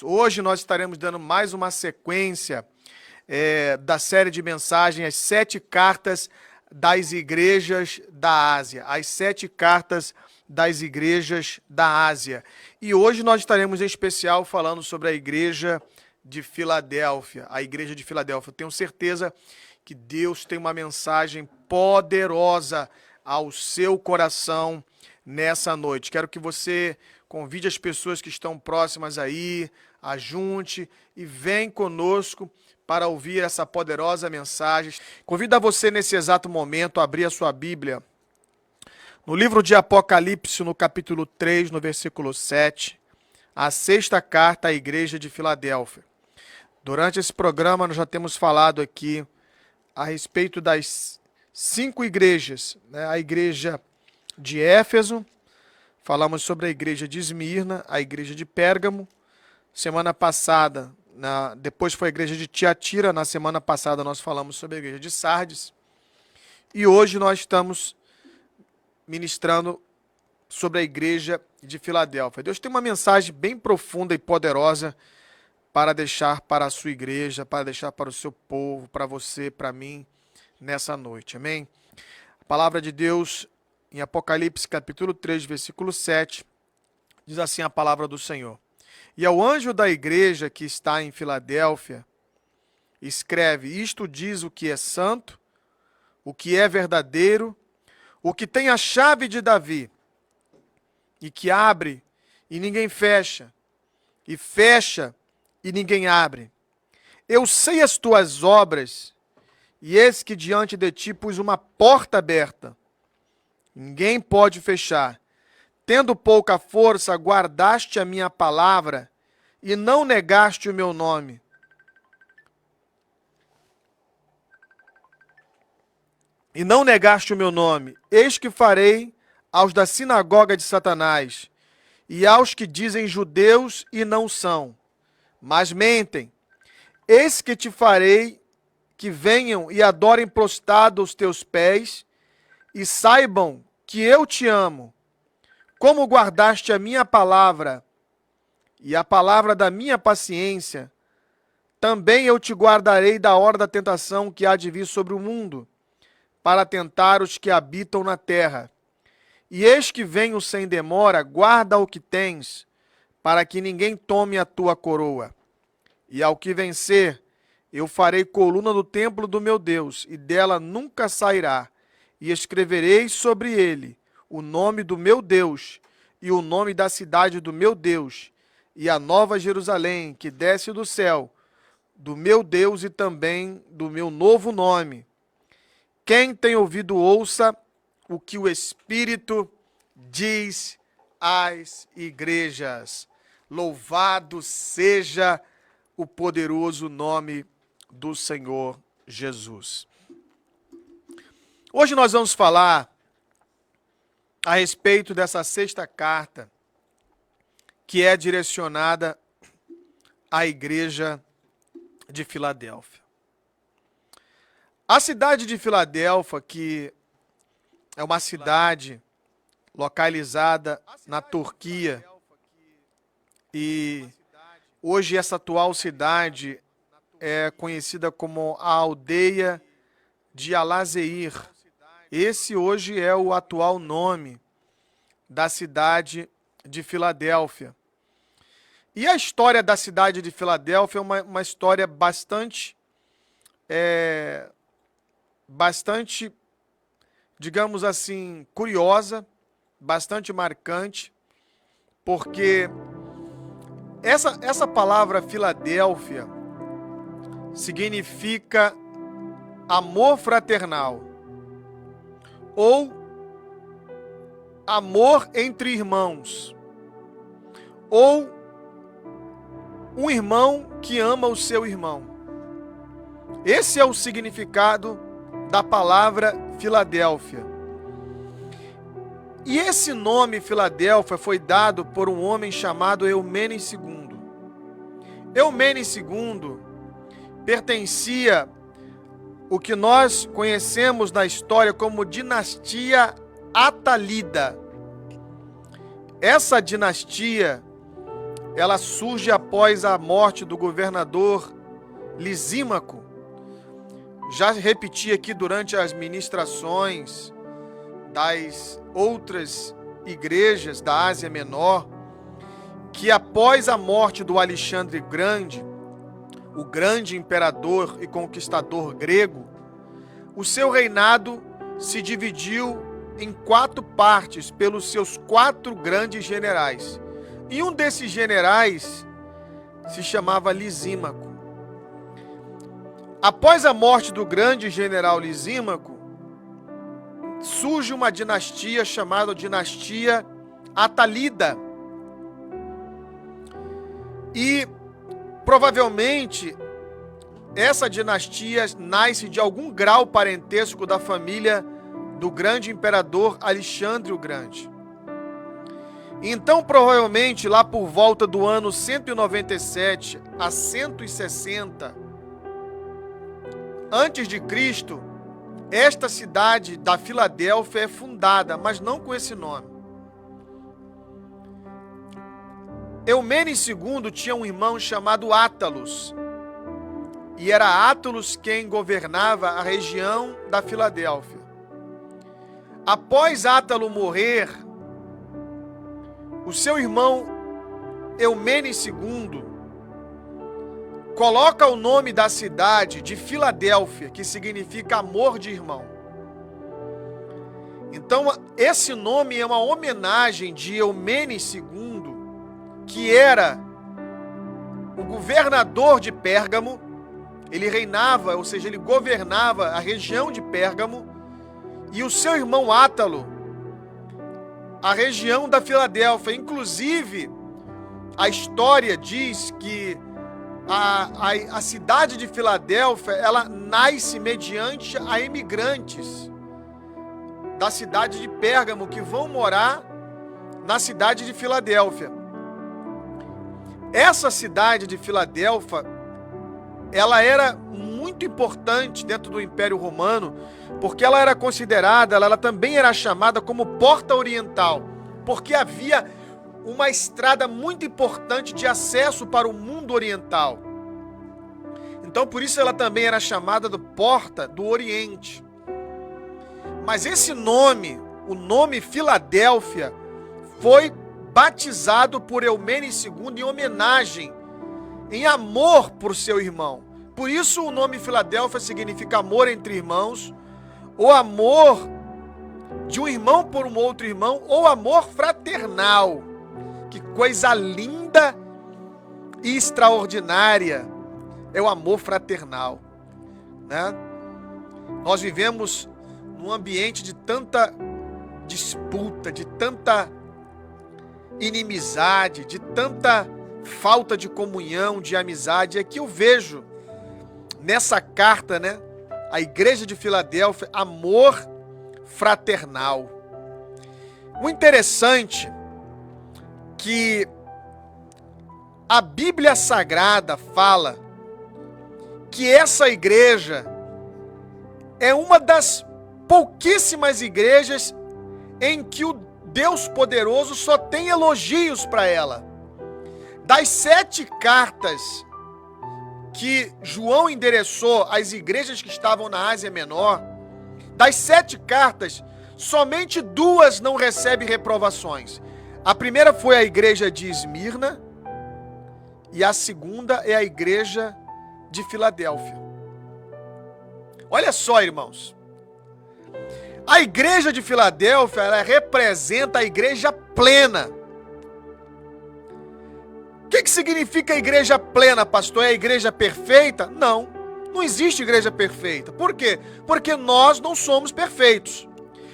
queridos, hoje nós estaremos dando mais uma sequência da série de mensagens, as 7 cartas das igrejas da Ásia, as 7 cartas das igrejas da Ásia. E hoje nós estaremos em especial falando sobre a igreja de Filadélfia, a igreja de Filadélfia. Eu tenho certeza que Deus tem uma mensagem poderosa ao seu coração nessa noite. Quero que você convide as pessoas que estão próximas aí, ajunte e vem conosco para ouvir essa poderosa mensagem. Convido a você nesse exato momento a abrir a sua Bíblia no livro de Apocalipse, no capítulo 3, no versículo 7, a 6ª carta à igreja de Filadélfia. Durante esse programa nós já temos falado aqui a respeito das 5 igrejas, né? A igreja de Éfeso, falamos sobre a igreja de Esmirna, a igreja de Pérgamo. Semana passada, depois foi a igreja de Tiatira, na semana passada nós falamos sobre a igreja de Sardes. E hoje nós estamos ministrando sobre a igreja de Filadélfia. Deus tem uma mensagem bem profunda e poderosa para deixar para a sua igreja, para deixar para o seu povo, para você, para mim, nessa noite. Amém? A palavra de Deus, em Apocalipse capítulo 3, versículo 7, diz assim a palavra do Senhor. E ao anjo da igreja que está em Filadélfia, escreve: isto diz o que é santo, o que é verdadeiro, o que tem a chave de Davi, e que abre e ninguém fecha, e fecha e ninguém abre. Eu sei as tuas obras, e eis que diante de ti pus uma porta aberta. Ninguém pode fechar. Tendo pouca força, guardaste a minha palavra e não negaste o meu nome. E não negaste o meu nome. Eis que farei aos da sinagoga de Satanás e aos que dizem judeus e não são, mas mentem. Eis que te farei que venham e adorem prostrado aos teus pés e saibam que eu te amo, como guardaste a minha palavra e a palavra da minha paciência, também eu te guardarei da hora da tentação que há de vir sobre o mundo, para tentar os que habitam na terra. E eis que venho sem demora, guarda o que tens, para que ninguém tome a tua coroa. E ao que vencer, eu farei coluna do templo do meu Deus, e dela nunca sairá. E escreverei sobre ele o nome do meu Deus e o nome da cidade do meu Deus e a nova Jerusalém que desce do céu, do meu Deus e também do meu novo nome. Quem tem ouvido, ouça o que o Espírito diz às igrejas. Louvado seja o poderoso nome do Senhor Jesus. Hoje nós vamos falar a respeito dessa 6ª carta que é direcionada à igreja de Filadélfia. A cidade de Filadélfia, que é uma cidade localizada na Turquia, e hoje essa atual cidade é conhecida como a aldeia de Alazeir. Esse hoje é o atual nome da cidade de Filadélfia. E a história da cidade de Filadélfia é uma história bastante, digamos assim, curiosa, bastante marcante, porque essa palavra Filadélfia significa amor fraternal, ou amor entre irmãos, ou um irmão que ama o seu irmão. Esse é o significado da palavra Filadélfia. E esse nome Filadélfia foi dado por um homem chamado Eumênides II. Eumênides II pertencia o que nós conhecemos na história como dinastia Atalida. Essa dinastia ela surge após a morte do governador Lisímaco. Já repeti aqui durante as ministrações das outras igrejas da Ásia Menor, que após a morte do Alexandre Grande, o grande imperador e conquistador grego, o seu reinado se dividiu em 4 partes pelos seus 4 grandes generais. E um desses generais se chamava Lisímaco. Após a morte do grande general Lisímaco, surge uma dinastia chamada dinastia Atalida. E provavelmente essa dinastia nasce de algum grau parentesco da família do grande imperador Alexandre o Grande. Então, provavelmente, lá por volta do ano 197 a 160 antes de Cristo, esta cidade da Filadélfia é fundada, mas não com esse nome. Eumênides II tinha um irmão chamado Átalos, e era Átalos quem governava a região da Filadélfia. Após Átalo morrer, o seu irmão Eumênides II coloca o nome da cidade de Filadélfia, que significa amor de irmão. Então, esse nome é uma homenagem de Eumênides II, que era o governador de Pérgamo. Ele reinava, ou seja, ele governava a região de Pérgamo, e o seu irmão Átalo, a região da Filadélfia. Inclusive, a história diz que a cidade de Filadélfia, ela nasce mediante a imigrantes da cidade de Pérgamo, que vão morar na cidade de Filadélfia. Essa cidade de Filadélfia, ela era muito importante dentro do Império Romano, porque ela era considerada, ela também era chamada como Porta Oriental, porque havia uma estrada muito importante de acesso para o mundo oriental. Então, por isso ela também era chamada de Porta do Oriente. Mas esse nome, o nome Filadélfia, foi batizado por Eumênides II em homenagem, em amor por seu irmão. Por isso o nome Filadélfia significa amor entre irmãos, ou amor de um irmão por um outro irmão, ou amor fraternal. Que coisa linda e extraordinária é o amor fraternal, né? Nós vivemos num ambiente de tanta disputa, de tanta inimizade, de tanta falta de comunhão, de amizade. É que eu vejo nessa carta, né, a igreja de Filadélfia, amor fraternal. O interessante que a Bíblia Sagrada fala que essa igreja é uma das pouquíssimas igrejas em que o Deus poderoso só tem elogios para ela. Das 7 cartas que João endereçou às igrejas que estavam na Ásia Menor, das 7 cartas, somente 2 não recebem reprovações. A primeira foi a igreja de Esmirna e a segunda é a igreja de Filadélfia. Olha só, irmãos. A igreja de Filadélfia, ela representa a igreja plena. O que significa a igreja plena, pastor? É a igreja perfeita? Não, não existe igreja perfeita. Por quê? Porque nós não somos perfeitos.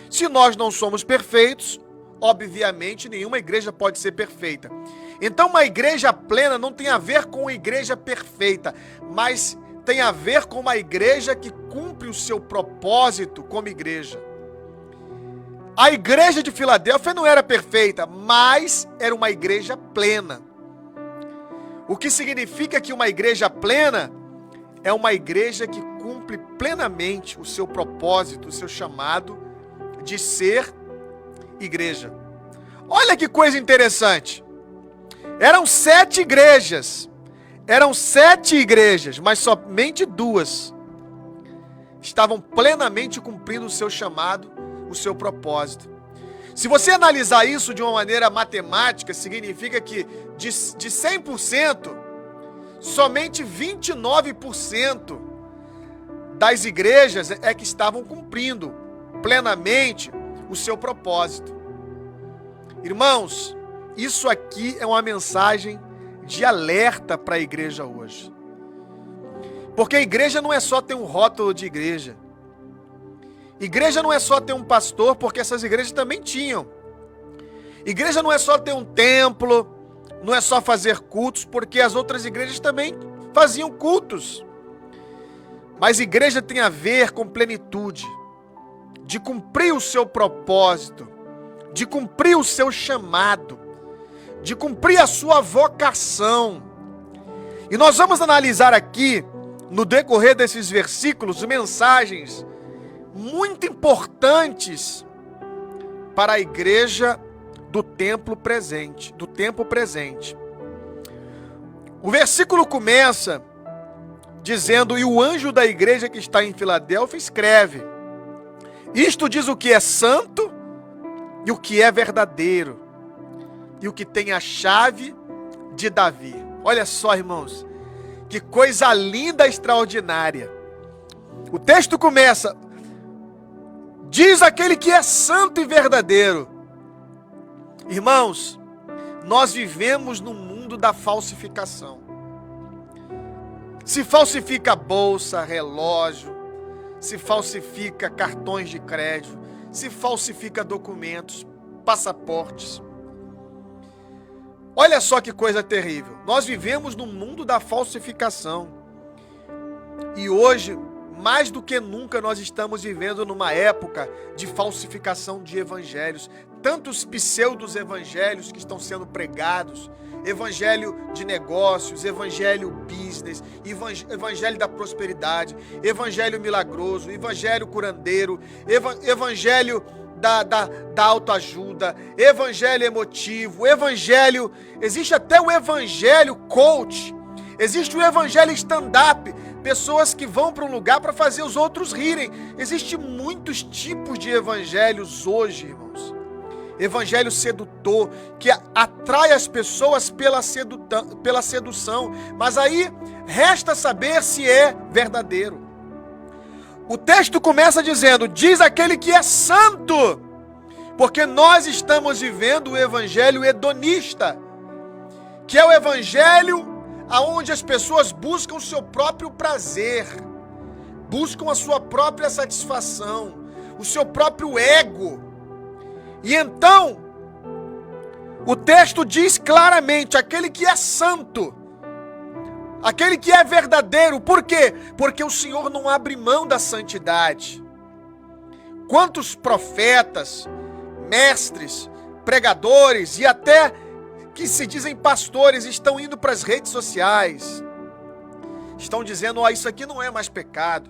Se nós não somos perfeitos, obviamente nenhuma igreja pode ser perfeita. Então uma igreja plena não tem a ver com a igreja perfeita, mas tem a ver com uma igreja que cumpre o seu propósito como igreja. A igreja de Filadélfia não era perfeita, mas era uma igreja plena. O que significa que uma igreja plena é uma igreja que cumpre plenamente o seu propósito, o seu chamado de ser igreja. Olha que coisa interessante. Eram 7 igrejas. Eram 7 igrejas, mas somente 2 estavam plenamente cumprindo o seu chamado, o seu propósito. Se você analisar isso de uma maneira matemática, significa que de 100%, somente 29% das igrejas é que estavam cumprindo plenamente o seu propósito. Irmãos, isso aqui é uma mensagem de alerta para a igreja hoje. Porque a igreja não é só ter um rótulo de igreja. Igreja não é só ter um pastor, porque essas igrejas também tinham. Igreja não é só ter um templo, não é só fazer cultos, porque as outras igrejas também faziam cultos. Mas igreja tem a ver com plenitude, de cumprir o seu propósito, de cumprir o seu chamado, de cumprir a sua vocação. E nós vamos analisar aqui, no decorrer desses versículos, mensagens muito importantes para a igreja do tempo presente. O versículo começa dizendo: e o anjo da igreja que está em Filadélfia escreve: isto diz o que é santo e o que é verdadeiro, e o que tem a chave de Davi. Olha só, irmãos, que coisa linda, extraordinária. O texto começa: diz aquele que é santo e verdadeiro. Irmãos, nós vivemos no mundo da falsificação. Se falsifica bolsa, relógio, se falsifica cartões de crédito, se falsifica documentos, passaportes. Olha só que coisa terrível. Nós vivemos no mundo da falsificação. E hoje, mais do que nunca, nós estamos vivendo numa época de falsificação de evangelhos. Tantos pseudos evangelhos que estão sendo pregados. Evangelho de negócios, evangelho business, evangelho da prosperidade, evangelho milagroso, evangelho curandeiro, evangelho da autoajuda, evangelho emotivo, evangelho... Existe até o evangelho coach, existe o evangelho stand-up, pessoas que vão para um lugar para fazer os outros rirem. Existem muitos tipos de evangelhos hoje, irmãos. Evangelho sedutor, que atrai as pessoas pela sedução, mas aí resta saber se é verdadeiro. O texto começa dizendo: diz aquele que é santo, porque nós estamos vivendo o evangelho hedonista, que é o evangelho onde as pessoas buscam o seu próprio prazer, buscam a sua própria satisfação, o seu próprio ego. E então, o texto diz claramente: aquele que é santo, aquele que é verdadeiro. Por quê? Porque o Senhor não abre mão da santidade. Quantos profetas, mestres, pregadores e até que se dizem pastores estão indo para as redes sociais, estão dizendo: ó, isso aqui não é mais pecado,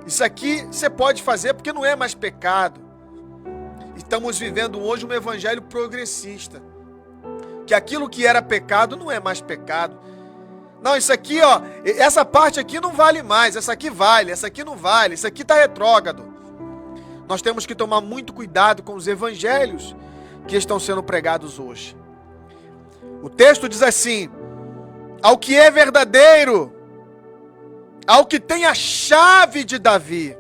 isso aqui você pode fazer porque não é mais pecado. Estamos vivendo hoje um evangelho progressista, que aquilo que era pecado não é mais pecado. Não, isso aqui, ó, essa parte aqui não vale mais, essa aqui vale, essa aqui não vale, isso aqui está retrógrado. Nós temos que tomar muito cuidado com os evangelhos que estão sendo pregados hoje. O texto diz assim: ao que é verdadeiro, ao que tem a chave de Davi.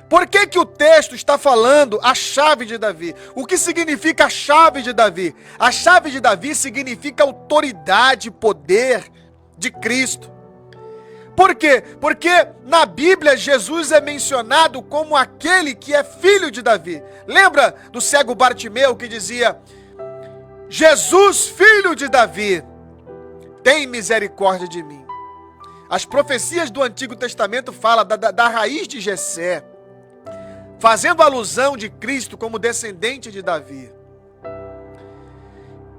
Por que o texto está falando a chave de Davi? O que significa a chave de Davi? A chave de Davi significa autoridade e poder de Cristo. Por quê? Porque na Bíblia Jesus é mencionado como aquele que é filho de Davi. Lembra do cego Bartimeu que dizia: Jesus, filho de Davi, tem misericórdia de mim. As profecias do Antigo Testamento falam da raiz de Jessé, fazendo alusão de Cristo como descendente de Davi.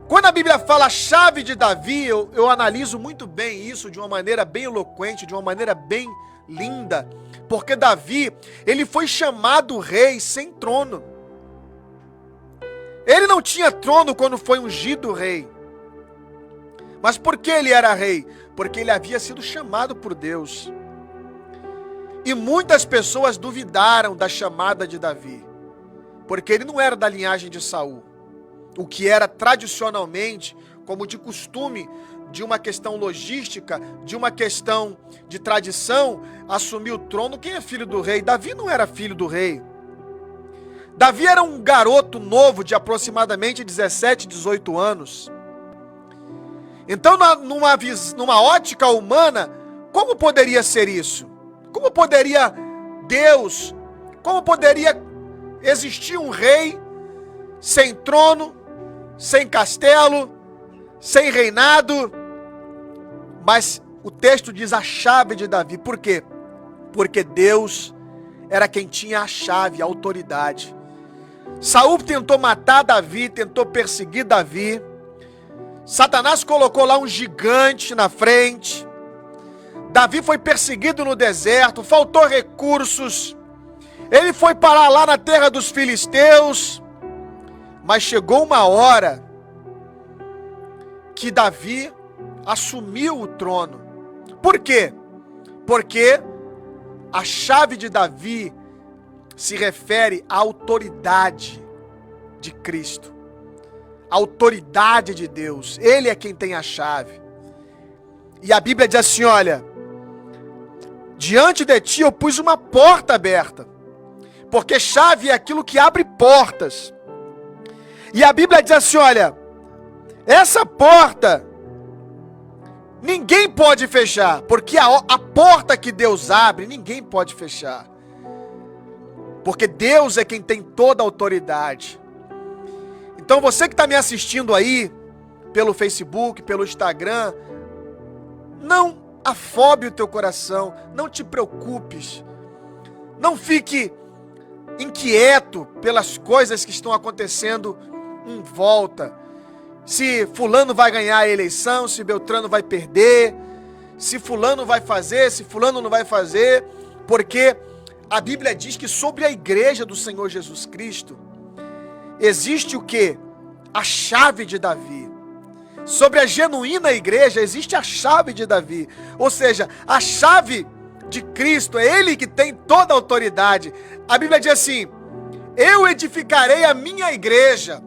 Quando a Bíblia fala a chave de Davi, eu analiso muito bem isso de uma maneira bem eloquente, de uma maneira bem linda, porque Davi, ele foi chamado rei sem trono. Ele não tinha trono quando foi ungido rei. Mas por que ele era rei? Porque ele havia sido chamado por Deus. E muitas pessoas duvidaram da chamada de Davi, porque ele não era da linhagem de Saul, o que era tradicionalmente, como de costume, de uma questão logística, de uma questão de tradição, assumir o trono quem é filho do rei. Davi não era filho do rei. Davi era um garoto novo de aproximadamente 17, 18 anos. Então, numa ótica humana, como poderia ser isso? Como poderia Deus, como poderia existir um rei sem trono, sem castelo, sem reinado? Mas o texto diz a chave de Davi. Por quê? Porque Deus era quem tinha a chave, a autoridade. Saul tentou matar Davi, tentou perseguir Davi. Satanás colocou lá um gigante na frente. Davi foi perseguido no deserto, faltou recursos. Ele foi parar lá na terra dos filisteus. Mas chegou uma hora que Davi assumiu o trono. Por quê? Porque a chave de Davi se refere à autoridade de Cristo, à autoridade de Deus. Ele é quem tem a chave. E a Bíblia diz assim, olha, diante de ti eu pus uma porta aberta, porque chave é aquilo que abre portas. E a Bíblia diz assim, olha, essa porta ninguém pode fechar, porque a porta que Deus abre, ninguém pode fechar. Porque Deus é quem tem toda a autoridade. Então você que está me assistindo aí, pelo Facebook, pelo Instagram, não afobe o teu coração, não te preocupes, não fique inquieto pelas coisas que estão acontecendo em volta. Se fulano vai ganhar a eleição, se Beltrano vai perder, se fulano vai fazer, se fulano não vai fazer, porque a Bíblia diz que sobre a igreja do Senhor Jesus Cristo existe o quê? A chave de Davi. Sobre a genuína igreja existe a chave de Davi. Ou seja, a chave de Cristo, é Ele que tem toda a autoridade. A Bíblia diz assim, eu edificarei a minha igreja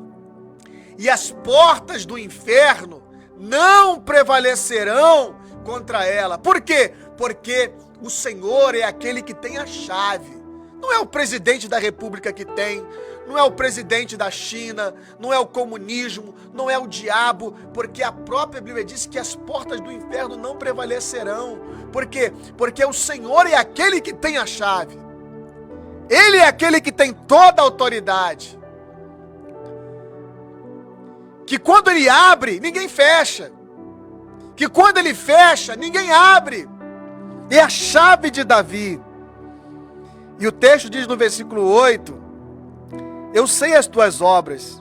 e as portas do inferno não prevalecerão contra ela. Por quê? Porque o Senhor é aquele que tem a chave. Não é o presidente da república que tem, não é o presidente da China, não é o comunismo, não é o diabo, porque a própria Bíblia diz que as portas do inferno não prevalecerão. Por quê? Porque o Senhor é aquele que tem a chave. Ele é aquele que tem toda a autoridade. Que quando Ele abre, ninguém fecha. Que quando Ele fecha, ninguém abre. É a chave de Davi. E o texto diz no versículo 8, eu sei as tuas obras,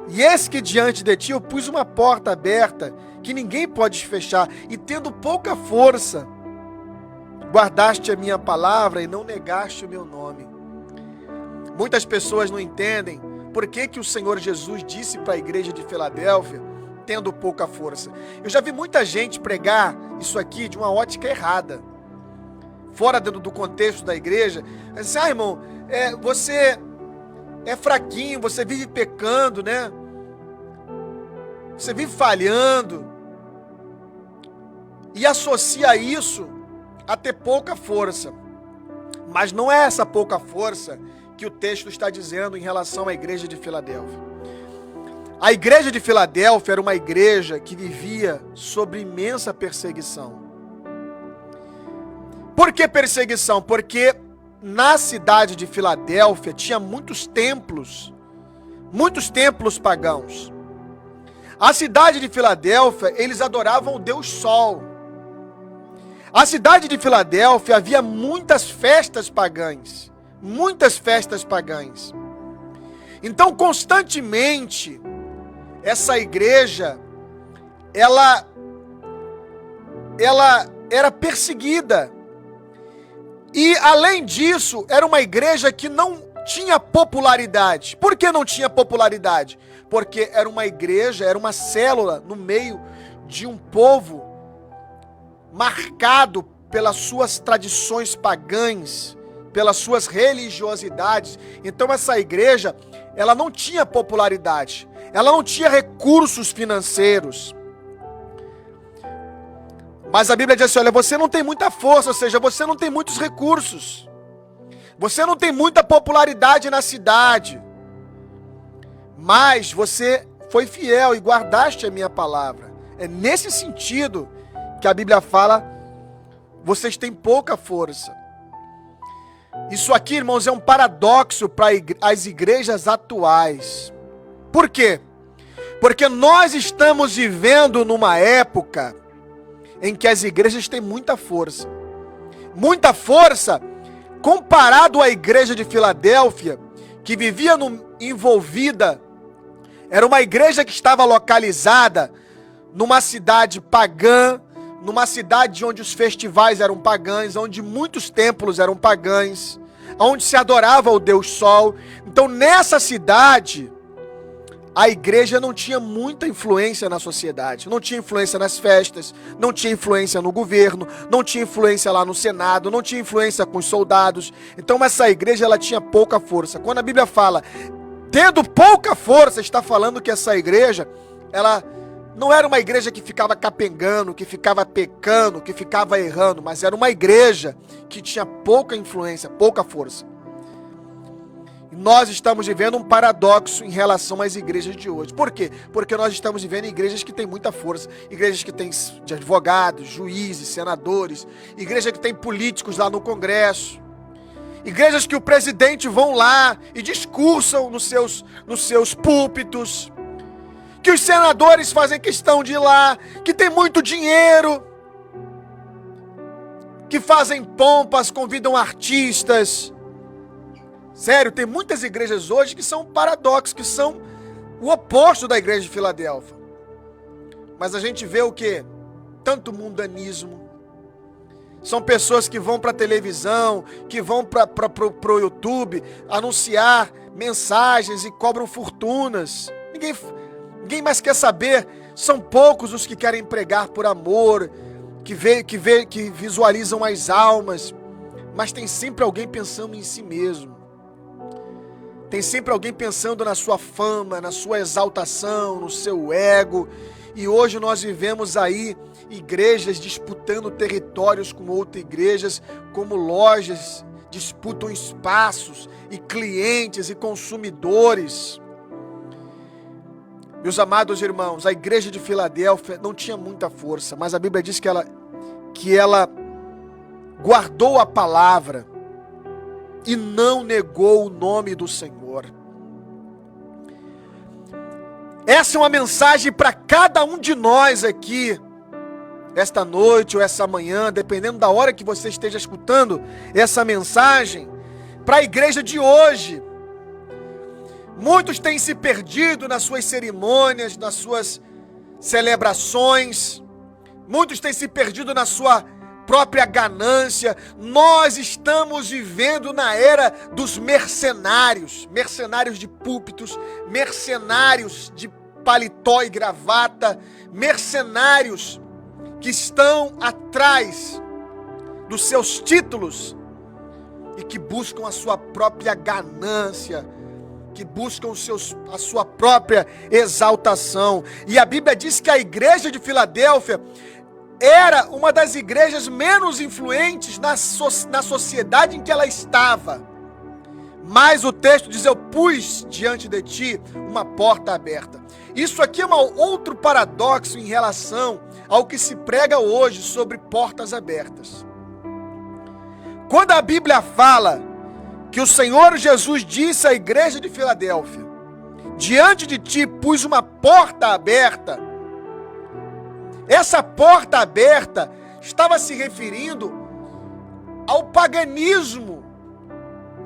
e eis que diante de ti eu pus uma porta aberta, que ninguém pode fechar, e tendo pouca força, guardaste a minha palavra e não negaste o meu nome. Muitas pessoas não entendem por que o Senhor Jesus disse para a igreja de Filadélfia, tendo pouca força. Eu já vi muita gente pregar isso aqui de uma ótica errada, fora do contexto da igreja. Assim, irmão, você é fraquinho, você vive pecando, né? Você vive falhando. E associa isso a ter pouca força. Mas não é essa pouca força que o texto está dizendo em relação à igreja de Filadélfia. A igreja de Filadélfia era uma igreja que vivia sob imensa perseguição. Por que perseguição? Porque na cidade de Filadélfia tinha muitos templos pagãos. A cidade de Filadélfia, eles adoravam o Deus Sol. A cidade de Filadélfia havia muitas festas pagãs. Então, constantemente, essa igreja, ela era perseguida. E, além disso, era uma igreja que não tinha popularidade. Por que não tinha popularidade? Porque era uma igreja, era uma célula no meio de um povo marcado pelas suas tradições pagãs, pelas suas religiosidades. Então essa igreja, ela não tinha popularidade, ela não tinha recursos financeiros. Mas a Bíblia diz assim, olha, você não tem muita força, ou seja, você não tem muitos recursos. Você não tem muita popularidade na cidade. Mas você foi fiel e guardaste a minha palavra. É nesse sentido que a Bíblia fala, vocês têm pouca força. Isso aqui, irmãos, é um paradoxo para as igrejas atuais. Por quê? Porque nós estamos vivendo numa época em que as igrejas têm muita força. Muita força comparado à igreja de Filadélfia, que vivia envolvida, era uma igreja que estava localizada numa cidade pagã, numa cidade onde os festivais eram pagãos, onde muitos templos eram pagãos, onde se adorava o Deus Sol. Então, nessa cidade, a igreja não tinha muita influência na sociedade, não tinha influência nas festas, não tinha influência no governo, não tinha influência lá no Senado, não tinha influência com os soldados. Então, essa igreja, ela tinha pouca força. Quando a Bíblia fala, tendo pouca força, está falando que essa igreja, ela não era uma igreja que ficava capengando, que ficava pecando, que ficava errando, mas era uma igreja que tinha pouca influência, pouca força. E nós estamos vivendo um paradoxo em relação às igrejas de hoje. Por quê? Porque nós estamos vivendo igrejas que têm muita força, igrejas que têm de advogados, juízes, senadores, igreja que tem políticos lá no Congresso, igrejas que o presidente vão lá e discursam nos seus púlpitos, que os senadores fazem questão de ir lá, que tem muito dinheiro, que fazem pompas, convidam artistas. Sério, tem muitas igrejas hoje que são paradoxos, que são o oposto da igreja de Filadélfia. Mas a gente vê o quê? Tanto mundanismo. São pessoas que vão para a televisão, que vão para o YouTube anunciar mensagens e cobram fortunas. Ninguém mais quer saber. São poucos os que querem pregar por amor, que visualizam as almas. Mas tem sempre alguém pensando em si mesmo. Tem sempre alguém pensando na sua fama, na sua exaltação, no seu ego. E hoje nós vivemos aí igrejas disputando territórios com outras igrejas, como lojas disputam espaços e clientes e consumidores. Meus amados irmãos, a igreja de Filadélfia não tinha muita força, mas a Bíblia diz que ela guardou a palavra e não negou o nome do Senhor. Essa é uma mensagem para cada um de nós aqui, esta noite ou essa manhã, dependendo da hora que você esteja escutando essa mensagem, para a igreja de hoje. Muitos têm se perdido nas suas cerimônias, nas suas celebrações, muitos têm se perdido na sua própria ganância. Nós estamos vivendo na era dos mercenários, mercenários de púlpitos, mercenários de paletó e gravata, mercenários que estão atrás dos seus títulos e que buscam a sua própria ganância, que buscam a sua própria exaltação. E a Bíblia diz que a igreja de Filadélfia era uma das igrejas menos influentes na sociedade em que ela estava. Mas o texto diz, eu pus diante de ti uma porta aberta. Isso aqui é um outro paradoxo em relação ao que se prega hoje sobre portas abertas. Quando a Bíblia fala que o Senhor Jesus disse à igreja de Filadélfia, diante de ti pus uma porta aberta, essa porta aberta estava se referindo ao paganismo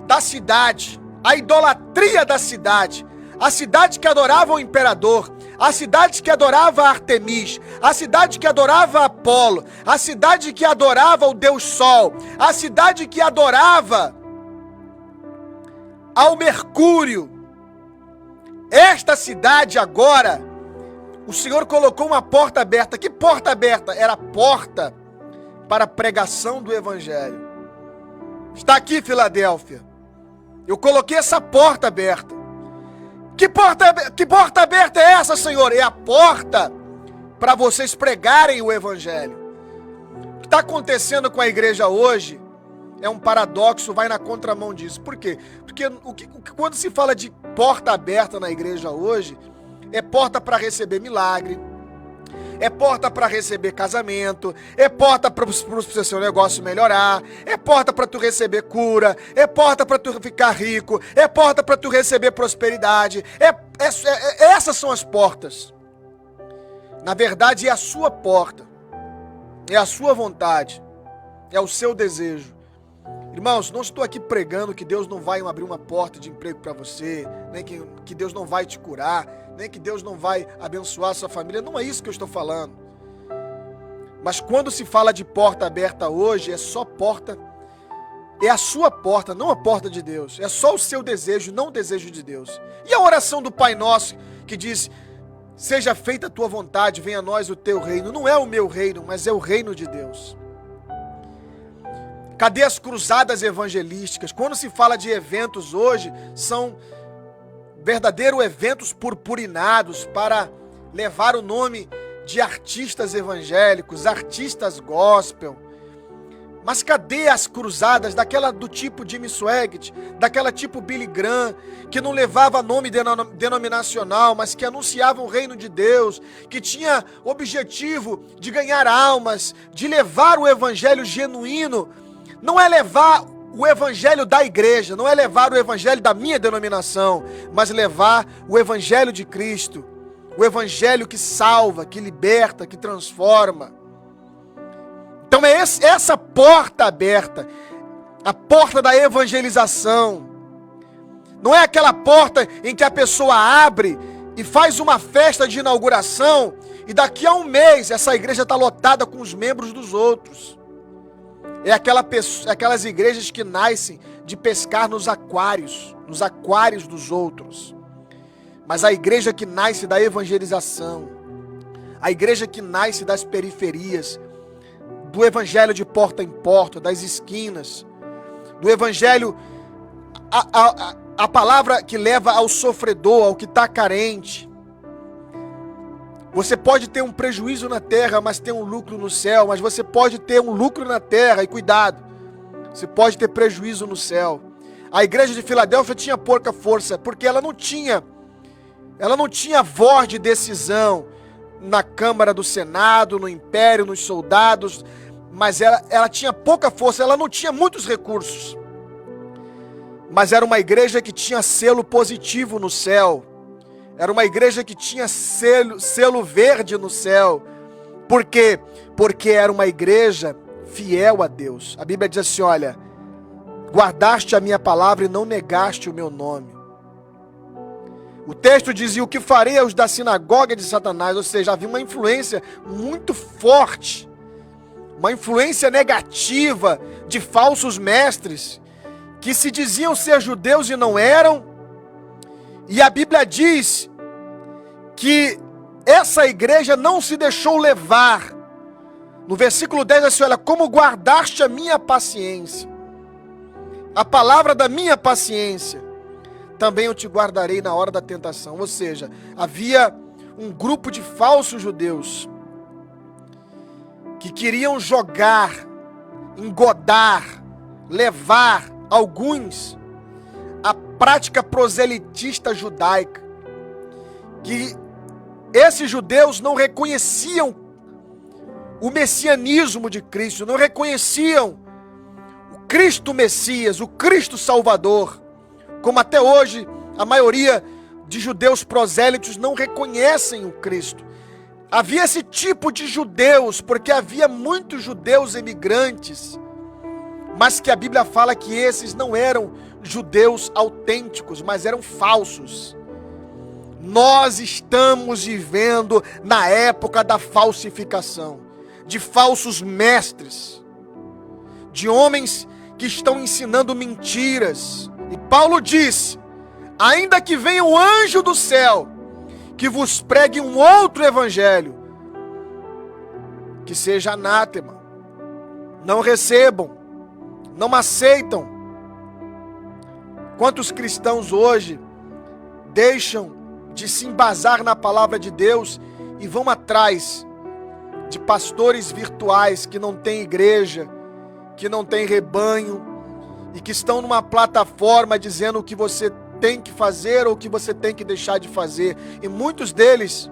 da cidade, à idolatria da cidade, a cidade que adorava o imperador, a cidade que adorava Artemis, a cidade que adorava Apolo, a cidade que adorava o Deus Sol, a cidade que adorava ao Mercúrio. Esta cidade agora, o Senhor colocou uma porta aberta. Que porta aberta? Era a porta para a pregação do Evangelho. Está aqui, Filadélfia. Eu coloquei essa porta aberta. Que porta aberta é essa, Senhor? É a porta para vocês pregarem o Evangelho. O que está acontecendo com a igreja hoje é um paradoxo, vai na contramão disso. Por quê? Porque quando se fala de porta aberta na igreja hoje, é porta para receber milagre, é porta para receber casamento, é porta para o seu negócio melhorar, é porta para tu receber cura, é porta para tu ficar rico, é porta para tu receber prosperidade. Essas são as portas. Na verdade, é a sua porta, é a sua vontade, é o seu desejo. Irmãos, não estou aqui pregando que Deus não vai abrir uma porta de emprego para você, nem que Deus não vai te curar, nem que Deus não vai abençoar a sua família. Não é isso que eu estou falando. Mas quando se fala de porta aberta hoje, é só porta, é a sua porta, não a porta de Deus. É só o seu desejo, não o desejo de Deus. E a oração do Pai Nosso, que diz: seja feita a tua vontade, venha a nós o teu reino. Não é o meu reino, mas é o reino de Deus. Cadê as cruzadas evangelísticas? Quando se fala de eventos hoje, são verdadeiros eventos purpurinados para levar o nome de artistas evangélicos, artistas gospel. Mas cadê as cruzadas daquela do tipo Jimmy Swaggart, daquela tipo Billy Graham, que não levava nome denominacional, mas que anunciava o reino de Deus, que tinha objetivo de ganhar almas, de levar o evangelho genuíno? Não é levar o evangelho da igreja, não é levar o evangelho da minha denominação, mas levar o evangelho de Cristo, o evangelho que salva, que liberta, que transforma. Então é essa porta aberta, a porta da evangelização. Não é aquela porta em que a pessoa abre e faz uma festa de inauguração e daqui a um mês essa igreja está lotada com os membros dos outros. É aquelas igrejas que nascem de pescar nos aquários dos outros. Mas a igreja que nasce da evangelização, a igreja que nasce das periferias, do evangelho de porta em porta, das esquinas, do evangelho, a palavra que leva ao sofredor, ao que está carente. Você pode ter um prejuízo na terra, mas ter um lucro no céu. Mas você pode ter um lucro na terra, e cuidado, você pode ter prejuízo no céu. A igreja de Filadélfia tinha pouca força, porque ela não tinha voz de decisão na Câmara do Senado, no Império, nos soldados, mas ela tinha pouca força, ela não tinha muitos recursos. Mas era uma igreja que tinha selo positivo no céu. Era uma igreja que tinha selo verde no céu. Por quê? Porque era uma igreja fiel a Deus. A Bíblia diz assim, olha: guardaste a minha palavra e não negaste o meu nome. O texto dizia: o que farei aos da sinagoga de Satanás? Ou seja, havia uma influência muito forte, uma influência negativa de falsos mestres, que se diziam ser judeus e não eram. E a Bíblia diz que essa igreja não se deixou levar. No versículo 10, assim, olha: como guardaste a minha paciência, a palavra da minha paciência, também eu te guardarei na hora da tentação. Ou seja, havia um grupo de falsos judeus que queriam jogar, engodar, levar alguns a prática proselitista judaica, que esses judeus não reconheciam o messianismo de Cristo, não reconheciam o Cristo Messias, o Cristo Salvador, como até hoje a maioria de judeus prosélitos não reconhecem o Cristo. Havia esse tipo de judeus, porque havia muitos judeus emigrantes, mas que a Bíblia fala que esses não eram judeus autênticos, mas eram falsos. Nós estamos vivendo na época da falsificação, de falsos mestres, de homens que estão ensinando mentiras. E Paulo disse: ainda que venha um anjo do céu que vos pregue um outro evangelho, que seja anátema. Não recebam, não aceitam. Quantos cristãos hoje deixam de se embasar na palavra de Deus e vão atrás de pastores virtuais que não têm igreja, que não têm rebanho e que estão numa plataforma dizendo o que você tem que fazer ou o que você tem que deixar de fazer. E muitos deles,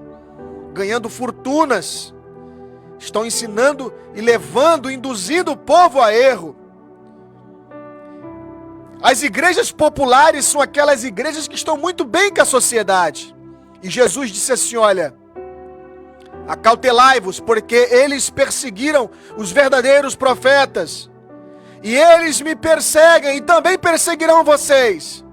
ganhando fortunas, estão ensinando e levando, induzindo o povo a erro. As igrejas populares são aquelas igrejas que estão muito bem com a sociedade. E Jesus disse assim, olha, acautelai-vos, porque eles perseguiram os verdadeiros profetas. E eles me perseguem e também perseguirão vocês.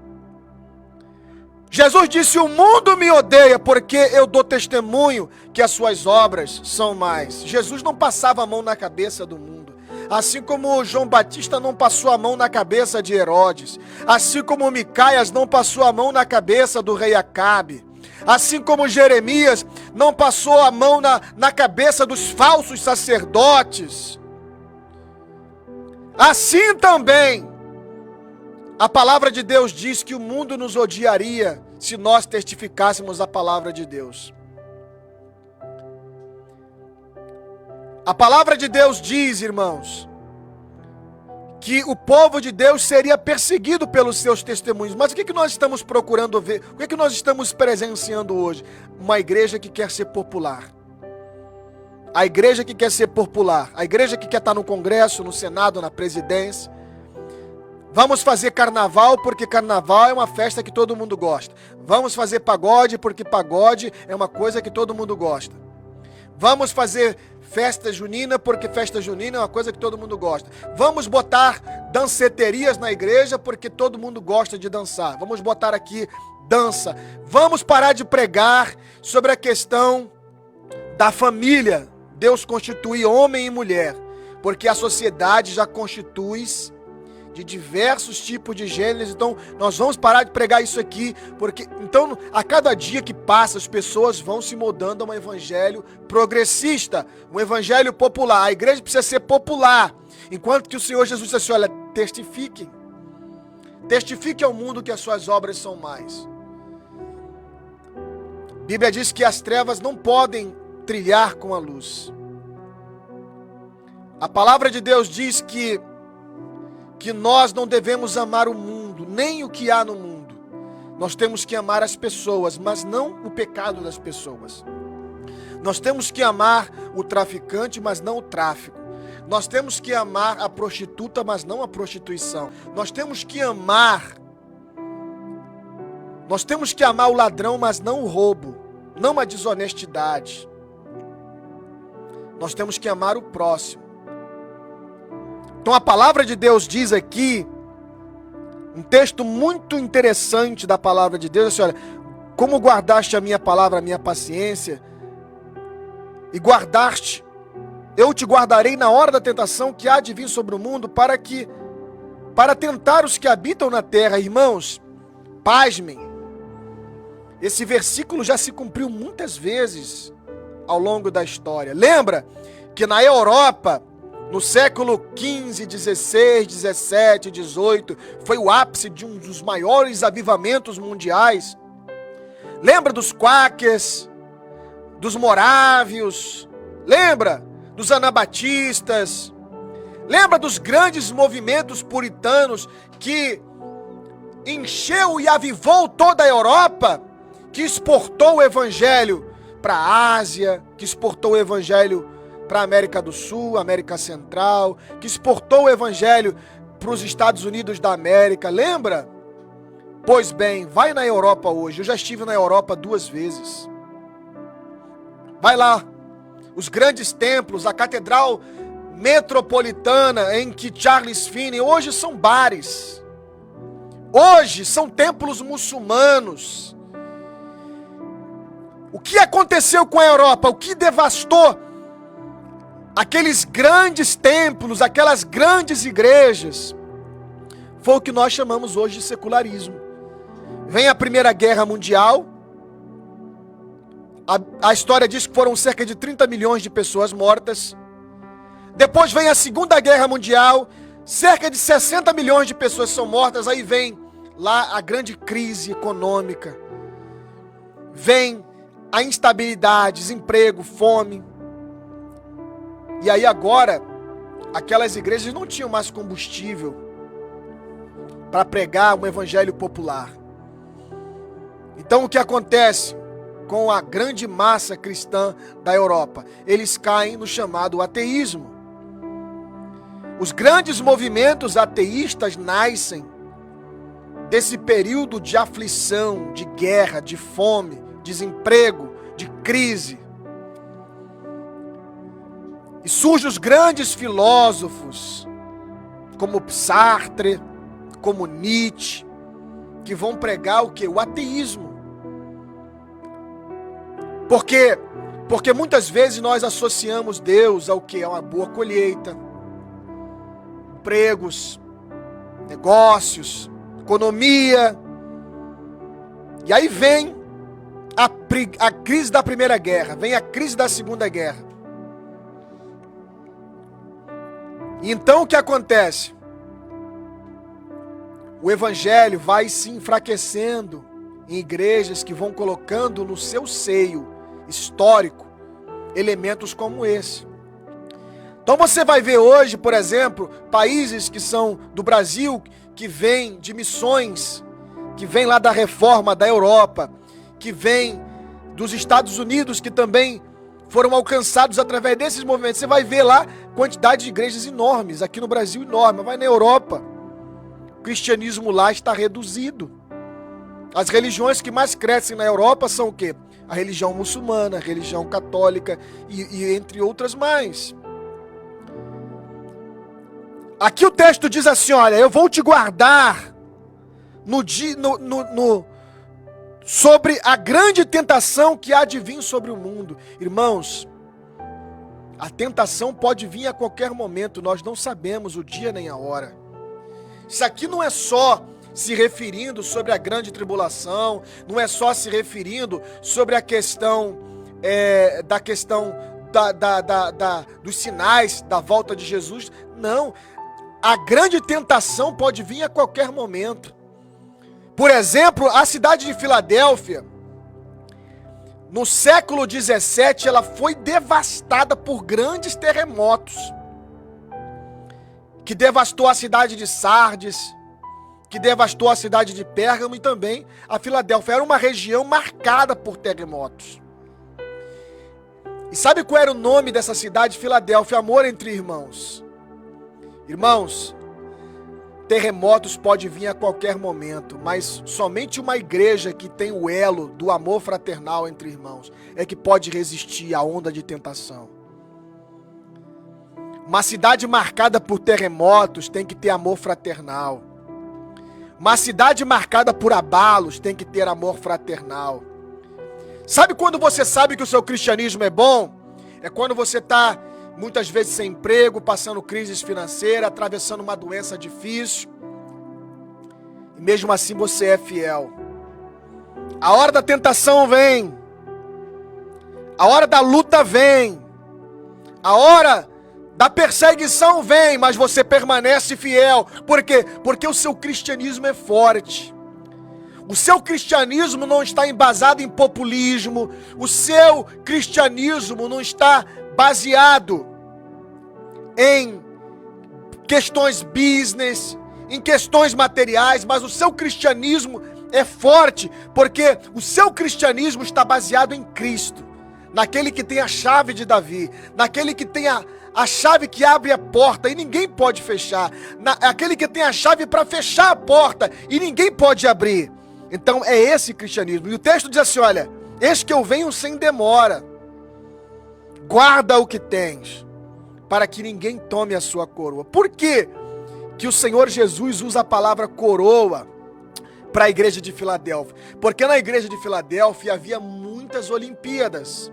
Jesus disse, o mundo me odeia porque eu dou testemunho que as suas obras são mais. Jesus não passava a mão na cabeça do mundo. Assim como João Batista não passou a mão na cabeça de Herodes. Assim como Micaias não passou a mão na cabeça do rei Acabe. Assim como Jeremias não passou a mão na cabeça dos falsos sacerdotes. Assim também, a palavra de Deus diz que o mundo nos odiaria se nós testificássemos a palavra de Deus. A palavra de Deus diz, irmãos, que o povo de Deus seria perseguido pelos seus testemunhos. Mas o que nós estamos procurando ver? O que nós estamos presenciando hoje? Uma igreja que quer ser popular. A igreja que quer ser popular. A igreja que quer estar no Congresso, no Senado, na presidência. Vamos fazer carnaval porque carnaval é uma festa que todo mundo gosta. Vamos fazer pagode porque pagode é uma coisa que todo mundo gosta. Vamos fazer festa junina porque festa junina é uma coisa que todo mundo gosta. Vamos botar danceterias na igreja porque todo mundo gosta de dançar. Vamos botar aqui dança. Vamos parar de pregar sobre a questão da família. Deus constitui homem e mulher, porque a sociedade já constitui de diversos tipos de gêneros. Então nós vamos parar de pregar isso aqui, porque então a cada dia que passa as pessoas vão se moldando a um evangelho progressista, um evangelho popular. A igreja precisa ser popular, enquanto que o Senhor Jesus disse assim, olha, testifiquem ao mundo que as suas obras são mais. A Bíblia diz que as trevas não podem trilhar com a luz. A palavra de Deus diz que nós não devemos amar o mundo, nem o que há no mundo. Nós temos que amar as pessoas, mas não o pecado das pessoas. Nós temos que amar o traficante, mas não o tráfico. Nós temos que amar a prostituta, mas não a prostituição. Nós temos que amar o ladrão, mas não o roubo, não a desonestidade. Nós temos que amar o próximo. Então a palavra de Deus diz aqui, um texto muito interessante da palavra de Deus, assim, olha, como guardaste a minha palavra, a minha paciência, e guardaste, eu te guardarei na hora da tentação que há de vir sobre o mundo, para tentar os que habitam na terra. Irmãos, pasmem, esse versículo já se cumpriu muitas vezes ao longo da história. Lembra que na Europa, no século XV, XVI, XVII, XVIII, foi o ápice de um dos maiores avivamentos mundiais. Lembra dos quáquers, dos morávios, lembra dos anabatistas, lembra dos grandes movimentos puritanos que encheu e avivou toda a Europa, que exportou o evangelho para a Ásia, que exportou o evangelho para a América do Sul, América Central, que exportou o evangelho para os Estados Unidos da América, lembra? Pois bem, vai na Europa hoje, eu já estive na Europa 2 vezes. Vai lá, os grandes templos, a Catedral Metropolitana em que Charles Finney, hoje são bares, hoje são templos muçulmanos. O que aconteceu com a Europa? O que devastou aqueles grandes templos, aquelas grandes igrejas, foi o que nós chamamos hoje de secularismo. Vem a Primeira Guerra Mundial, A história diz que foram cerca de 30 milhões de pessoas mortas. Depois vem a Segunda Guerra Mundial, cerca de 60 milhões de pessoas são mortas. Aí vem lá a grande crise econômica. Vem a instabilidade, desemprego, fome. E aí agora, aquelas igrejas não tinham mais combustível para pregar um evangelho popular. Então o que acontece com a grande massa cristã da Europa? Eles caem no chamado ateísmo. Os grandes movimentos ateístas nascem desse período de aflição, de guerra, de fome, desemprego, de crise. E surgem os grandes filósofos, como Sartre, como Nietzsche, que vão pregar o quê? O ateísmo. Por quê? Porque muitas vezes nós associamos Deus ao quê? A uma boa colheita, empregos, negócios, economia. E aí vem a crise da Primeira Guerra, vem a crise da Segunda Guerra. E então o que acontece? O evangelho vai se enfraquecendo em igrejas que vão colocando no seu seio histórico elementos como esse. Então você vai ver hoje, por exemplo, países que são do Brasil, que vêm de missões, que vêm lá da reforma da Europa, que vêm dos Estados Unidos, que também foram alcançados através desses movimentos. Você vai ver lá quantidade de igrejas enormes, aqui no Brasil enorme, vai na Europa. O cristianismo lá está reduzido. As religiões que mais crescem na Europa são o quê? A religião muçulmana, a religião católica e entre outras mais. Aqui o texto diz assim, olha, eu vou te guardar sobre a grande tentação que há de vir sobre o mundo. Irmãos, a tentação pode vir a qualquer momento, nós não sabemos o dia nem a hora. Isso aqui não é só se referindo sobre a grande tribulação, não é só se referindo sobre a questão dos sinais da volta de Jesus. Não, a grande tentação pode vir a qualquer momento. Por exemplo, a cidade de Filadélfia, no século 17, ela foi devastada por grandes terremotos, que devastou a cidade de Sardes, que devastou a cidade de Pérgamo e também a Filadélfia. Era uma região marcada por terremotos. E sabe qual era o nome dessa cidade? Filadélfia, amor entre irmãos. Irmãos, terremotos podem vir a qualquer momento, mas somente uma igreja que tem o elo do amor fraternal entre irmãos é que pode resistir à onda de tentação. Uma cidade marcada por terremotos tem que ter amor fraternal. Uma cidade marcada por abalos tem que ter amor fraternal. Sabe quando você sabe que o seu cristianismo é bom? É quando você está muitas vezes sem emprego, passando crise financeira, atravessando uma doença difícil. E mesmo assim você é fiel. A hora da tentação vem. A hora da luta vem. A hora da perseguição vem, mas você permanece fiel. Por quê? Porque o seu cristianismo é forte. O seu cristianismo não está embasado em populismo. O seu cristianismo não está baseado em questões business, em questões materiais, mas o seu cristianismo é forte, porque o seu cristianismo está baseado em Cristo, naquele que tem a chave de Davi, naquele que tem a chave que abre a porta e ninguém pode fechar, aquele que tem a chave para fechar a porta e ninguém pode abrir. Então é esse cristianismo. E o texto diz assim, olha, eis que eu venho sem demora, guarda o que tens, para que ninguém tome a sua coroa. Por que que o Senhor Jesus usa a palavra coroa para a igreja de Filadélfia? Porque na igreja de Filadélfia havia muitas Olimpíadas.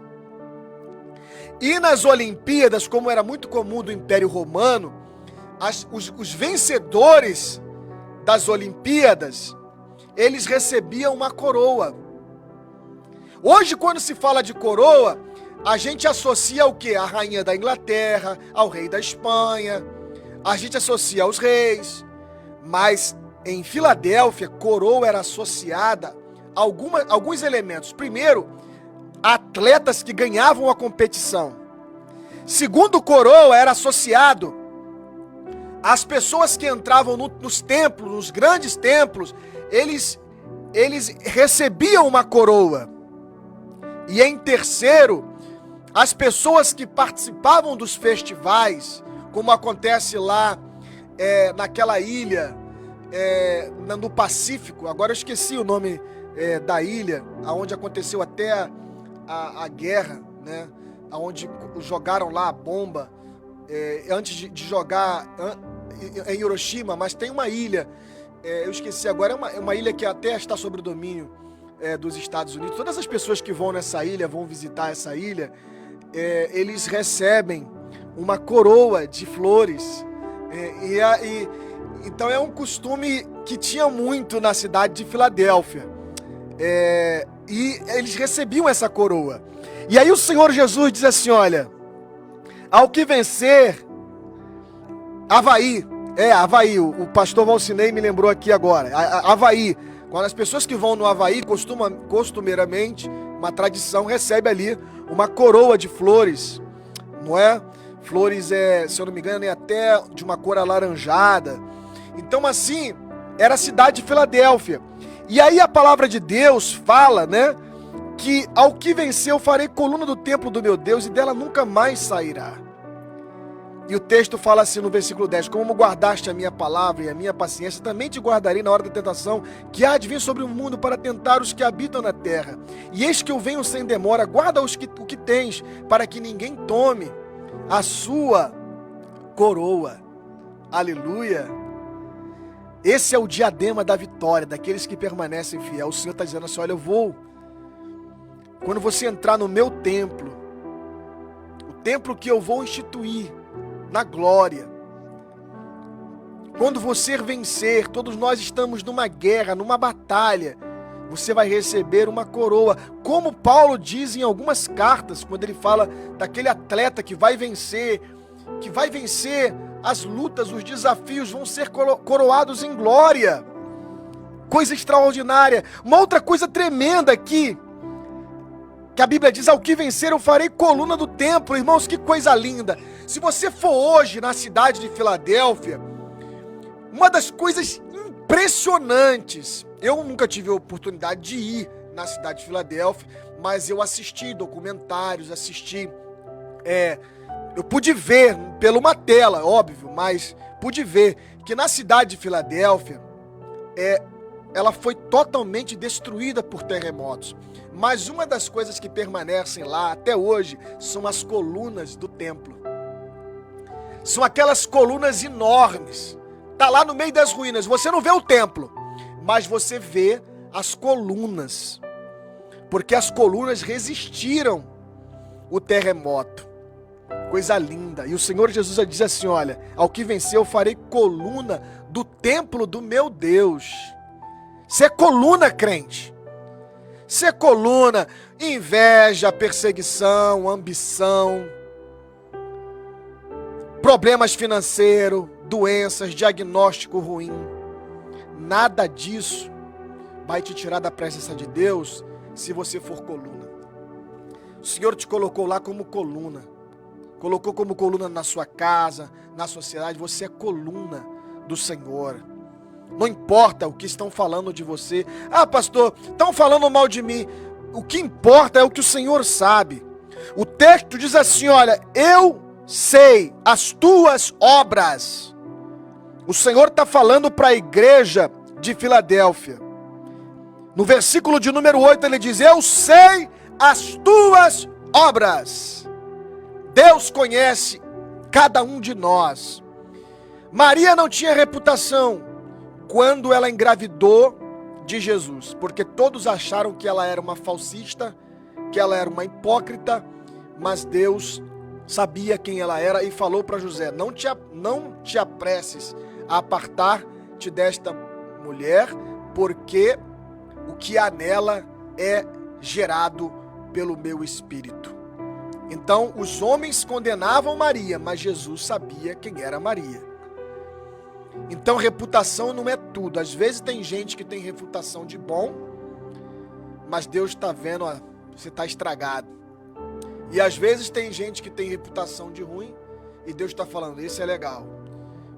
E nas Olimpíadas, como era muito comum do Império Romano, os vencedores das Olimpíadas, eles recebiam uma coroa. Hoje, quando se fala de coroa, a gente associa o quê? A rainha da Inglaterra, ao rei da Espanha, a gente associa aos reis, mas em Filadélfia, coroa era associada a alguns elementos. Primeiro, atletas que ganhavam a competição. Segundo, coroa era associado às pessoas que entravam nos templos, nos grandes templos, eles recebiam uma coroa. E em terceiro, as pessoas que participavam dos festivais, como acontece lá naquela ilha, no Pacífico, agora eu esqueci o nome da ilha, onde aconteceu até a guerra, né? Onde jogaram lá a bomba, antes de jogar em Hiroshima, mas tem uma ilha, eu esqueci agora, é uma ilha que até está sob o domínio dos Estados Unidos. Todas as pessoas que vão nessa ilha, vão visitar essa ilha, eles recebem uma coroa de flores, então é um costume que tinha muito na cidade de Filadélfia, e eles recebiam essa coroa. E aí o Senhor Jesus diz assim, olha, ao que vencer, Havaí, o pastor Valcinei me lembrou aqui agora, Havaí, quando as pessoas que vão no Havaí, costumeiramente, uma tradição, recebe ali uma coroa de flores, não é? Flores, se eu não me engano, é até de uma cor alaranjada. Então, assim, era a cidade de Filadélfia. E aí a palavra de Deus fala, né, que ao que venceu farei coluna do templo do meu Deus e dela nunca mais sairá. E o texto fala assim no versículo 10, como guardaste a minha palavra e a minha paciência, também te guardarei na hora da tentação, que há de vir sobre o mundo para tentar os que habitam na terra. E eis que eu venho sem demora, guarda o que tens, para que ninguém tome a sua coroa. Aleluia! Esse é o diadema da vitória, daqueles que permanecem fiéis. O Senhor está dizendo assim, olha, quando você entrar no meu templo, o templo que eu vou instituir na glória, quando você vencer, todos nós estamos numa guerra, numa batalha, você vai receber uma coroa, como Paulo diz em algumas cartas, quando ele fala daquele atleta que vai vencer as lutas, os desafios, vão ser coroados em glória. Coisa extraordinária. Uma outra coisa tremenda aqui, que a Bíblia diz, ao que vencer eu farei coluna do templo. Irmãos, que coisa linda. Se você for hoje na cidade de Filadélfia, uma das coisas impressionantes, eu nunca tive a oportunidade de ir na cidade de Filadélfia, mas eu assisti documentários, eu pude ver pela uma tela, óbvio, mas pude ver que na cidade de Filadélfia, ela foi totalmente destruída por terremotos. Mas uma das coisas que permanecem lá até hoje são as colunas do templo. São aquelas colunas enormes. Tá lá no meio das ruínas. Você não vê o templo, mas você vê as colunas. Porque as colunas resistiram o terremoto. Coisa linda. E o Senhor Jesus diz assim, olha, ao que venceu eu farei coluna do templo do meu Deus. Ser coluna, crente. Ser coluna, inveja, perseguição, ambição, problemas financeiros, doenças, diagnóstico ruim. Nada disso vai te tirar da presença de Deus se você for coluna. O Senhor te colocou lá como coluna. Colocou como coluna na sua casa, na sociedade. Você é coluna do Senhor. Não importa o que estão falando de você. Ah, pastor, estão falando mal de mim. O que importa é o que o Senhor sabe. O texto diz assim, olha, eu sei as tuas obras. O Senhor está falando para a igreja de Filadélfia. No versículo de número 8 ele diz, eu sei as tuas obras. Deus conhece cada um de nós. Maria não tinha reputação quando ela engravidou de Jesus, porque todos acharam que ela era uma falsista, que ela era uma hipócrita, mas Deus sabia quem ela era e falou para José, não te apresses a apartar-te desta mulher, porque o que há nela é gerado pelo meu Espírito. Então, os homens condenavam Maria, mas Jesus sabia quem era Maria. Então, reputação não é tudo. Às vezes tem gente que tem reputação de bom, mas Deus está vendo, ó, você está estragado. E às vezes tem gente que tem reputação de ruim, e Deus está falando, isso é legal.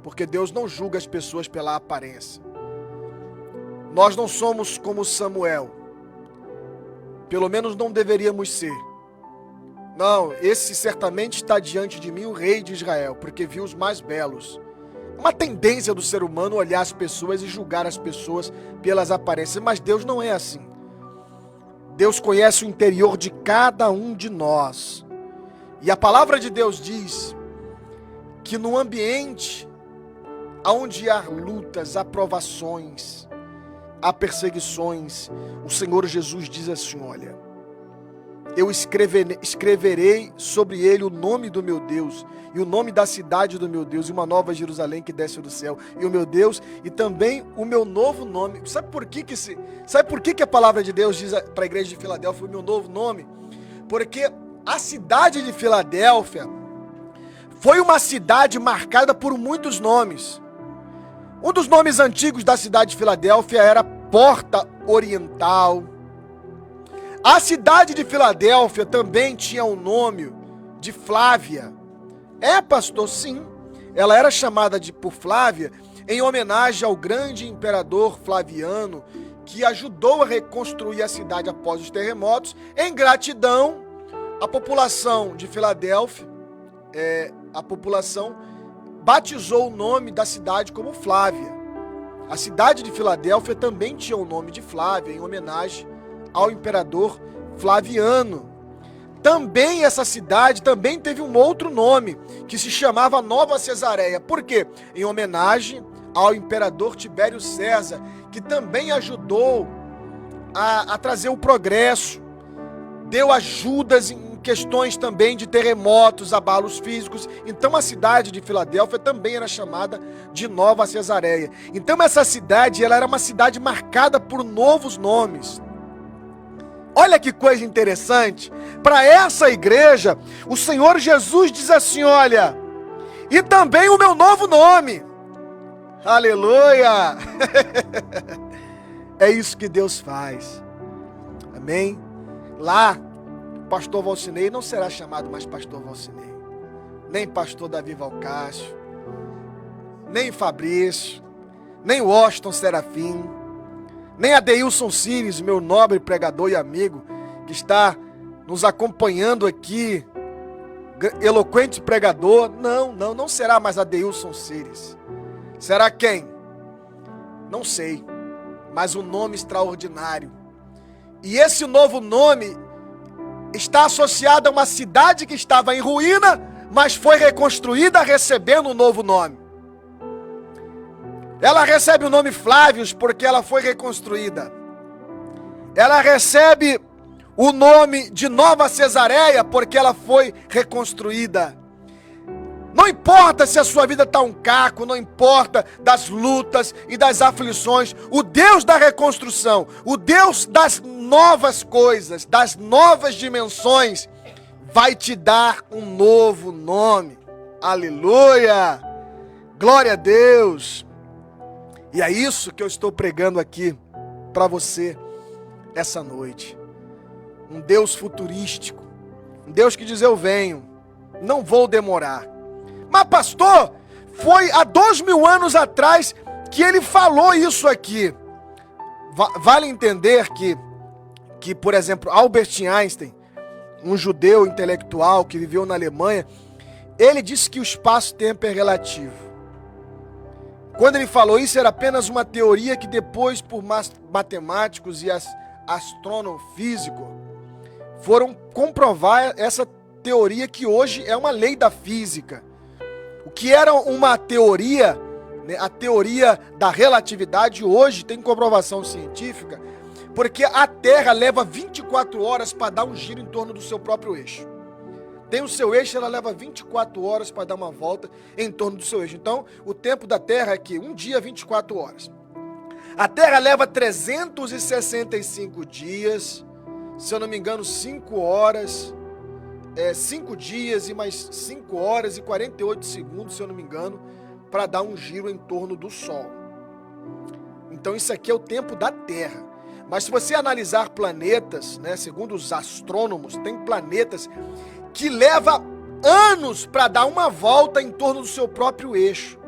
Porque Deus não julga as pessoas pela aparência. Nós não somos como Samuel. Pelo menos não deveríamos ser. Não, esse certamente está diante de mim o rei de Israel, porque viu os mais belos. Uma tendência do ser humano olhar as pessoas e julgar as pessoas pelas aparências, mas Deus não é assim. Deus conhece o interior de cada um de nós. E a palavra de Deus diz que no ambiente onde há lutas, há provações, há perseguições, o Senhor Jesus diz assim, olha, eu escreverei sobre ele o nome do meu Deus, e o nome da cidade do meu Deus, e uma nova Jerusalém que desce do céu, e o meu Deus, e também o meu novo nome. Sabe por que a palavra de Deus diz para a igreja de Filadélfia o meu novo nome? Porque a cidade de Filadélfia foi uma cidade marcada por muitos nomes. Um dos nomes antigos da cidade de Filadélfia era Porta Oriental. A cidade de Filadélfia também tinha o nome de Flávia. É, pastor, sim. Ela era chamada por Flávia em homenagem ao grande imperador Flaviano, que ajudou a reconstruir a cidade após os terremotos. Em gratidão, a população de Filadélfia, a população batizou o nome da cidade como Flávia. A cidade de Filadélfia também tinha o nome de Flávia, em homenagem ao imperador Flaviano. Também essa cidade também teve um outro nome, que se chamava Nova Cesareia. Por quê? Em homenagem ao imperador Tibério César, que também ajudou a trazer o progresso, deu ajudas em questões também de terremotos, abalos físicos. Então a cidade de Filadélfia também era chamada de Nova Cesareia. Então essa cidade, ela era uma cidade marcada por novos nomes. Olha que coisa interessante. Para essa igreja, o Senhor Jesus diz assim, olha, e também o meu novo nome. Aleluia! É isso que Deus faz. Amém? Lá, pastor Valcinei não será chamado mais pastor Valcinei, nem pastor Davi Valcácio, nem Fabrício, nem Washington Serafim, nem Adeilson Cires, meu nobre pregador e amigo, que está nos acompanhando aqui, eloquente pregador. Não será mais Adeilson Cires. Será quem? Não sei, mas um nome extraordinário. E esse novo nome está associado a uma cidade que estava em ruína, mas foi reconstruída recebendo um novo nome. Ela recebe o nome Flávios porque ela foi reconstruída. Ela recebe o nome de Nova Cesareia porque ela foi reconstruída. Não importa se a sua vida está um caco, não importa das lutas e das aflições, o Deus da reconstrução, o Deus das novas coisas, das novas dimensões, vai te dar um novo nome. Aleluia! Glória a Deus! E é isso que eu estou pregando aqui para você essa noite. Um Deus futurístico, um Deus que diz eu venho, não vou demorar. Mas pastor, foi há 2000 anos atrás que ele falou isso aqui. Vale entender que, por exemplo, Albert Einstein, um judeu intelectual que viveu na Alemanha, ele disse que o espaço-tempo é relativo. Quando ele falou isso, era apenas uma teoria que depois, por matemáticos e astrônomos físicos, foram comprovar essa teoria que hoje é uma lei da física. O que era uma teoria, né, a teoria da relatividade, hoje tem comprovação científica, porque a Terra leva 24 horas para dar um giro em torno do seu próprio eixo. Tem o seu eixo, ela leva 24 horas para dar uma volta em torno do seu eixo. Então, o tempo da Terra é que um dia, 24 horas. A Terra leva 365 dias, se eu não me engano, 5 horas, 5 dias e mais 5 horas e 48 segundos, se eu não me engano, para dar um giro em torno do Sol. Então isso aqui é o tempo da Terra. Mas se você analisar planetas, né, segundo os astrônomos, tem planetas que levam anos para dar uma volta em torno do seu próprio eixo.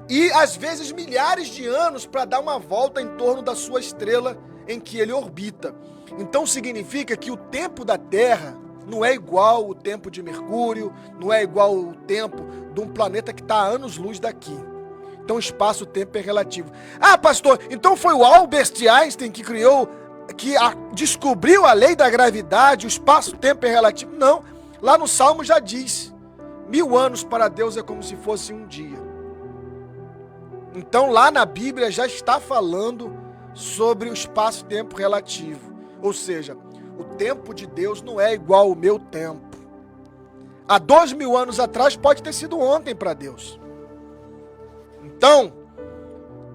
E às vezes milhares de anos para dar uma volta em torno da sua estrela em que ele orbita. Então significa que o tempo da Terra não é igual o tempo de Mercúrio, não é igual o tempo de um planeta que está a anos-luz daqui. Então espaço-tempo é relativo. Ah, pastor, então foi o Albert Einstein que descobriu a lei da gravidade, o espaço-tempo é relativo? Não, lá no Salmo já diz, 1000 anos para Deus é como se fosse um dia. Então lá na Bíblia já está falando sobre o espaço-tempo relativo. Ou seja, o tempo de Deus não é igual ao meu tempo. Há 2000 anos atrás pode ter sido ontem para Deus. Então,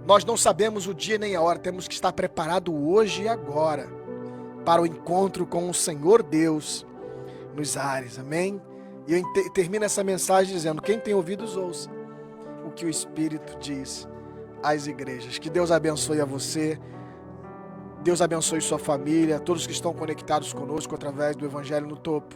nós não sabemos o dia nem a hora, temos que estar preparado hoje e agora para o encontro com o Senhor Deus nos ares, amém? E eu termino essa mensagem dizendo, quem tem ouvidos ouça o que o Espírito diz às igrejas. Que Deus abençoe a você, Deus abençoe sua família, todos que estão conectados conosco através do Evangelho no Topo.